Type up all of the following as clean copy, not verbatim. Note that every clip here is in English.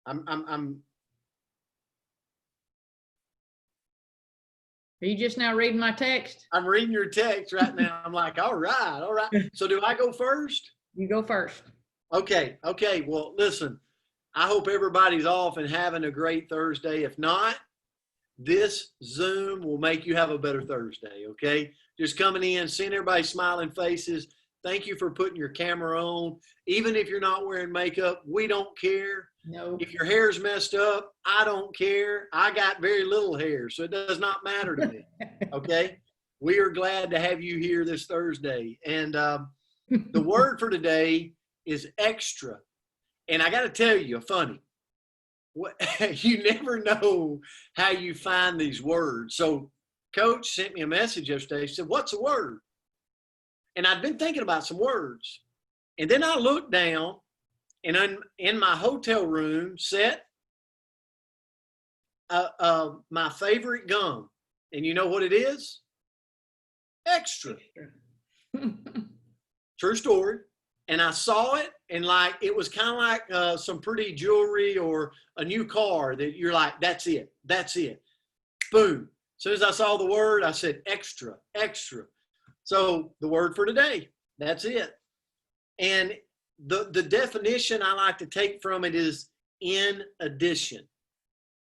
I'm Are you just now reading my text? I'm reading your text right now. I'm like, all right, all right. So do I go first? You go first. Okay, okay. Well, listen, I hope everybody's off and having a great Thursday. If not, this Zoom will make you have a better Thursday, okay? Just coming in, seeing everybody's smiling faces. Thank you for putting your camera on. Even if you're not wearing makeup, we don't care. No. If your hair's messed up, I don't care. I got very little hair, so it does not matter to me, okay? We are glad to have you here this Thursday. And the word for today is extra. And I got to tell you, funny, you never know how you find these words. So Coach sent me a message yesterday. He said, what's a word? And I'd been thinking about some words. And then I looked down, and I'm in my hotel room set my favorite gum. And you know what it is? Extra. True story. And I saw it, and like it was kind of like some pretty jewelry or a new car that you're like, that's it, that's it. Boom. As soon as I saw the word, I said extra, extra. So the word for today, that's it. And the definition I like to take from it is in addition.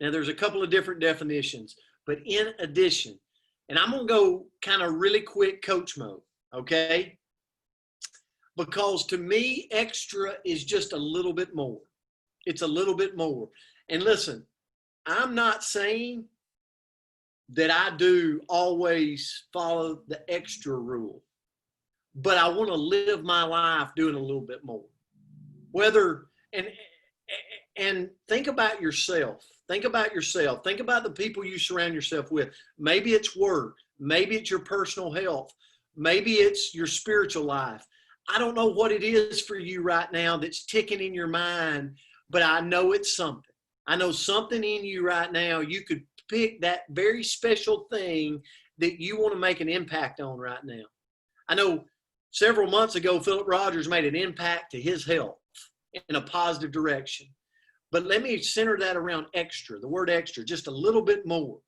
Now there's a couple of different definitions, but in addition. And I'm going to go kind of really quick coach mode, okay? Because to me, extra is just a little bit more. It's a little bit more. And listen, I'm not saying that I do always follow the extra rule, but I want to live my life doing a little bit more. Whether, and think about yourself. Think about yourself. Think about the people you surround yourself with. Maybe it's work. Maybe it's your personal health. Maybe it's your spiritual life. I don't know what it is for you right now that's ticking in your mind, but I know it's something. I know something in you right now. You could pick that very special thing that you want to make an impact on right now. I know several months ago, Philip Rogers made an impact to his health in a positive direction. But let me center that around extra, the word extra, just a little bit more.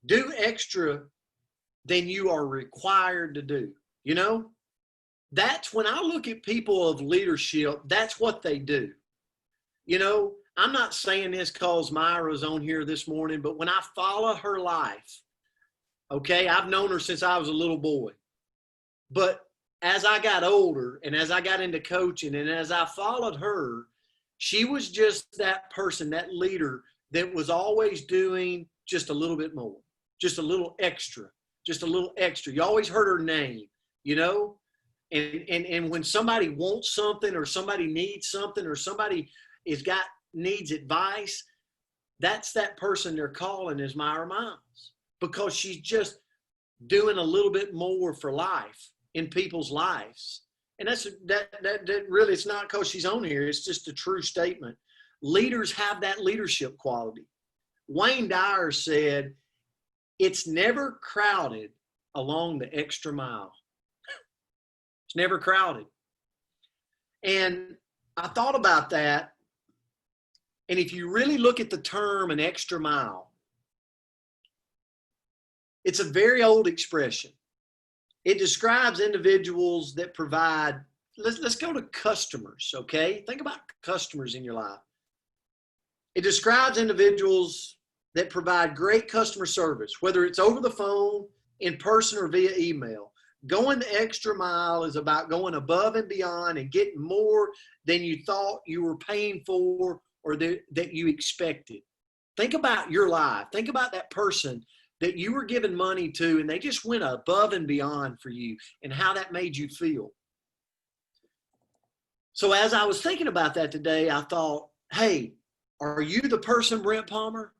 Do extra than you are required to do. You know? That's when I look at people of leadership, that's what they do. You know, I'm not saying this because Myra's on here this morning, but when I follow her life, okay, I've known her since I was a little boy. But as I got older and as I got into coaching and as I followed her, she was just that person, that leader that was always doing just a little bit more, just a little extra, just a little extra. You always heard her name, you know? And when somebody wants something or somebody needs something or somebody needs advice, that's that person they're calling is Myra Miles, because she's just doing a little bit more for life in people's lives. And that really, it's not because she's on here. It's just a true statement. Leaders have that leadership quality. Wayne Dyer said, it's never crowded along the extra mile. It's never crowded. And I thought about that. And if you really look at the term an extra mile, it's a very old expression. It describes individuals that provide, let's go to customers, okay? Think about customers in your life. It describes individuals that provide great customer service, whether it's over the phone, in person, or via email. Going the extra mile is about going above and beyond and getting more than you thought you were paying for or that you expected. Think about your life. Think about that person that you were giving money to and they just went above and beyond for you and how that made you feel. So as I was thinking about that today, I thought, hey, are you the person, Brent Palmer,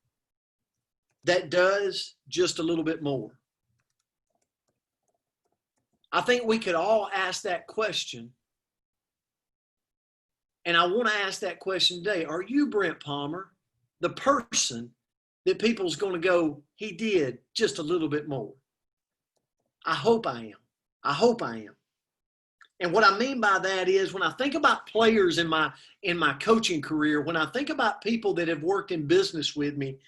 that does just a little bit more? I think we could all ask that question. And I want to ask that question today. Are you, Brent Palmer, the person that people's going to go, he did just a little bit more? I hope I am. I hope I am. And what I mean by that is when I think about players in my coaching career, when I think about people that have worked in business with me,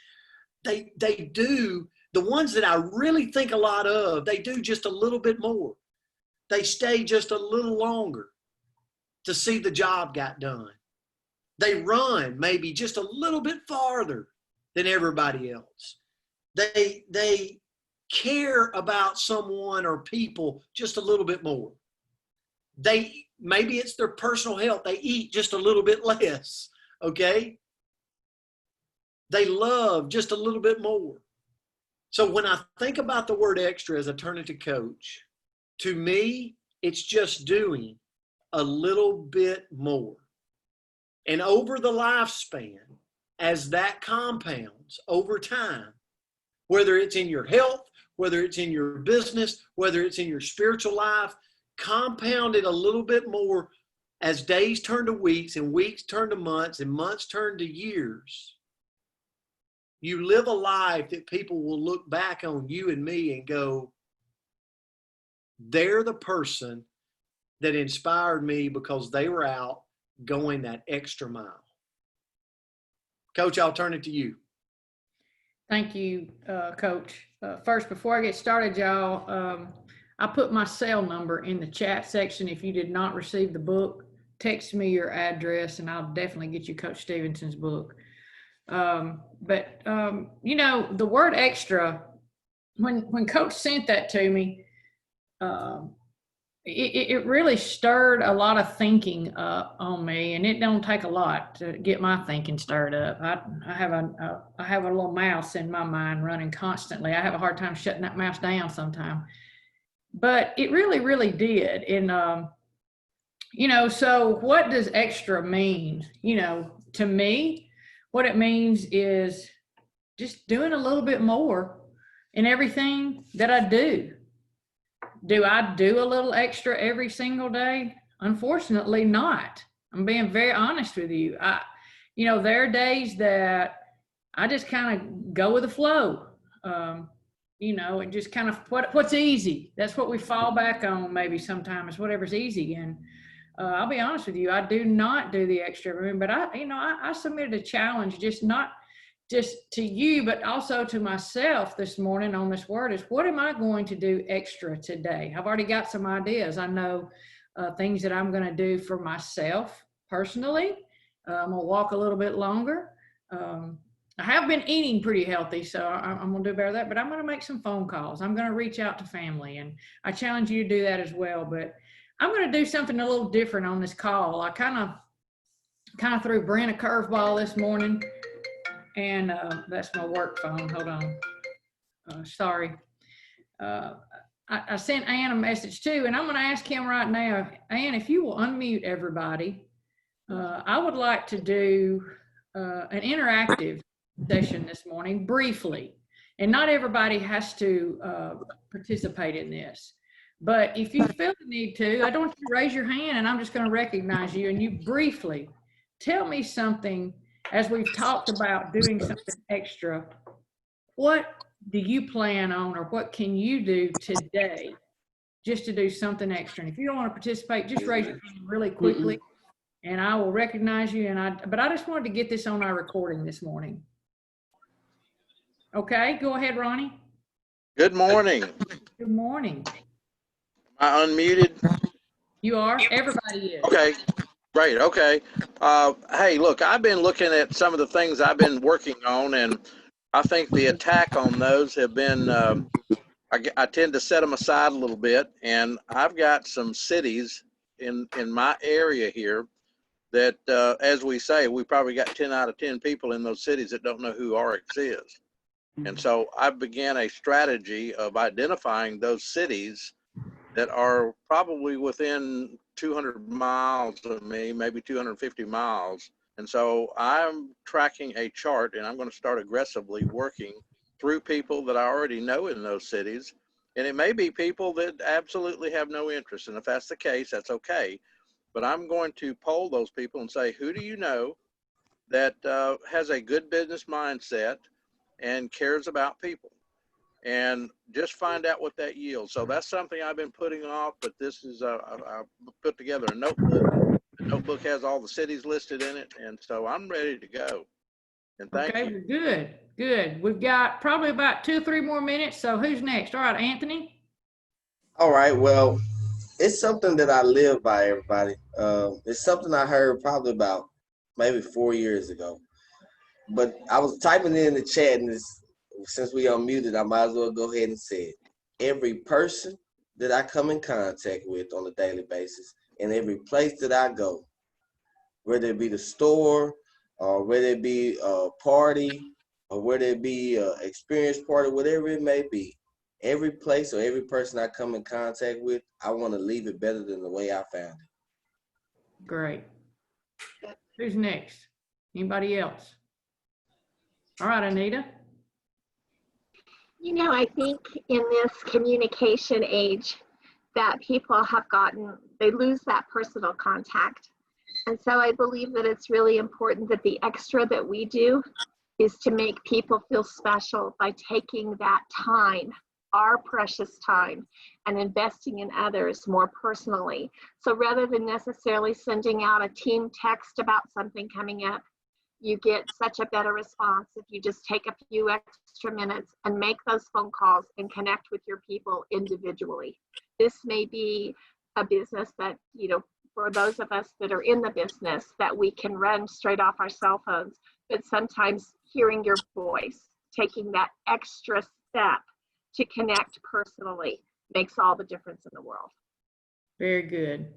they do, the ones that I really think a lot of, they do just a little bit more. They stay just a little longer to see the job got done. They run maybe just a little bit farther than everybody else. They care about someone or people just a little bit more. Maybe it's their personal health. They eat just a little bit less, okay? They love just a little bit more. So when I think about the word extra as I turn it to coach, to me, it's just doing a little bit more. And over the lifespan, as that compounds over time, whether it's in your health, whether it's in your business, whether it's in your spiritual life, compound it a little bit more as days turn to weeks and weeks turn to months and months turn to years. You live a life that people will look back on you and me and go, they're the person that inspired me because they were out going that extra mile. Coach, I'll turn it to you. Thank you, Coach. First, before I get started, y'all, I put my cell number in the chat section. If you did not receive the book, text me your address and I'll definitely get you Coach Stevenson's book. You know, the word extra, when Coach sent that to me, it really stirred a lot of thinking on me, and it don't take a lot to get my thinking stirred up. I have a little mouse in my mind running constantly. I have a hard time shutting that mouse down sometimes, but it really did. And you know, so what does extra mean? You know, to me, what it means is just doing a little bit more in everything that I do. Do I do a little extra every single day? Unfortunately not. I'm being very honest with you. You know, there are days that I just kind of go with the flow, you know, and just kind of what's easy. That's what we fall back on maybe sometimes, whatever's easy. And I'll be honest with you, I do not do the extra, but I submitted a challenge, not just to you, but also to myself this morning on this word is, what am I going to do extra today? I've already got some ideas. I know things that I'm going to do for myself personally. I'm going to walk a little bit longer. I have been eating pretty healthy, so I'm going to do better at that, but I'm going to make some phone calls. I'm going to reach out to family, and I challenge you to do that as well. But I'm going to do something a little different on this call. I kind of threw Brent a curveball this morning. And that's my work phone. Hold on. Sorry. I sent Ann a message too, and I'm going to ask him right now. Ann, if you will unmute everybody, I would like to do an interactive session this morning, briefly. And not everybody has to participate in this. But if you feel the need to, I don't want you to raise your hand, and I'm just going to recognize you, and you briefly tell me something. As we've talked about doing something extra, what do you plan on, or what can you do today just to do something extra? And if you don't want to participate, just raise your hand really quickly and I will recognize you. But I just wanted to get this on our recording this morning. Okay, go ahead, Ronnie. Good morning. Good morning. Am I unmuted? You are? Everybody is. Okay. Great. Okay. Hey, look, I've been looking at some of the things I've been working on, and I think the attack on those have been, I tend to set them aside a little bit, and I've got some cities in my area here that, as we say, we probably got 10 out of 10 people in those cities that don't know who RX is. And so I began a strategy of identifying those cities that are probably within 200 miles of me, maybe 250 miles. And so I'm tracking a chart, and I'm going to start aggressively working through people that I already know in those cities. And it may be people that absolutely have no interest. And if that's the case, that's okay. But I'm going to poll those people and say, who do you know that has a good business mindset and cares about people? and just find out what that yields. So that's something I've been putting off, but this is, I put together a notebook. The notebook has all the cities listed in it, and so I'm ready to go. And thank Okay, you. well, good, good. We've got probably about 2 or 3 more minutes. So who's next? All right, Anthony. All right. Well, it's something that I live by, everybody. It's something I heard probably about maybe 4 years ago. But I was typing in the chat, and since we unmuted, I might as well go ahead and say it. Every person that I come in contact with on a daily basis, and every place that I go, whether it be the store, or whether it be a party, or whether it be an experience party, whatever it may be, every place or every person I come in contact with, I want to leave it better than the way I found it. Great. Who's next? Anybody else? All right, Anita. You know, I think in this communication age that people have they lose that personal contact. And so I believe that it's really important that the extra that we do is to make people feel special by taking that time, our precious time, and investing in others more personally. So rather than necessarily sending out a team text about something coming up, you get such a better response if you just take a few extra minutes and make those phone calls and connect with your people individually. This may be a business that, you know, for those of us that are in the business, that we can run straight off our cell phones, but sometimes hearing your voice, taking that extra step to connect personally makes all the difference in the world. Very good.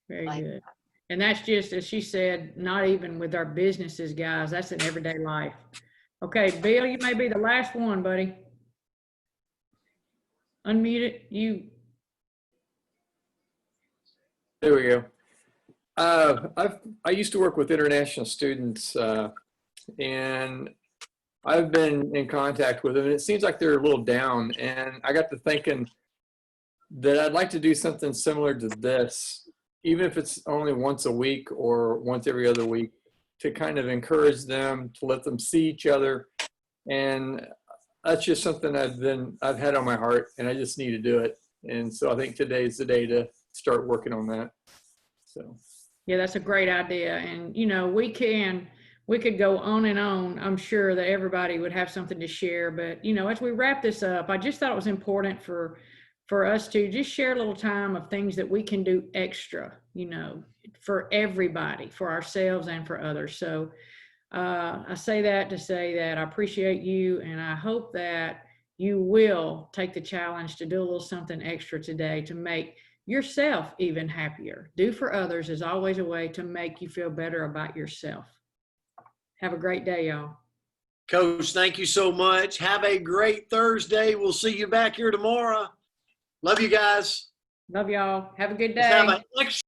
Very good. And that's just, as she said, not even with our businesses, guys. That's in everyday life. Okay, Bill, you may be the last one, buddy. Unmute it. You. There we go. I used to work with international students, and I've been in contact with them, and it seems like they're a little down. And I got to thinking that I'd like to do something similar to this, even if it's only once a week or once every other week, to kind of encourage them, to let them see each other. And that's just something I've had on my heart, and I just need to do it. And so I think today's the day to start working on that. So. Yeah, that's a great idea. And, you know, we could go on and on. I'm sure that everybody would have something to share. But, you know, as we wrap this up, I just thought it was important for us to just share a little time of things that we can do extra, you know, for everybody, for ourselves and for others. So I say that to say that I appreciate you, and I hope that you will take the challenge to do a little something extra today to make yourself even happier. Do for others is always a way to make you feel better about yourself. Have a great day, y'all. Coach, thank you so much. Have a great Thursday. We'll see you back here tomorrow. Love you guys. Love y'all. Have a good day. Let's have an extra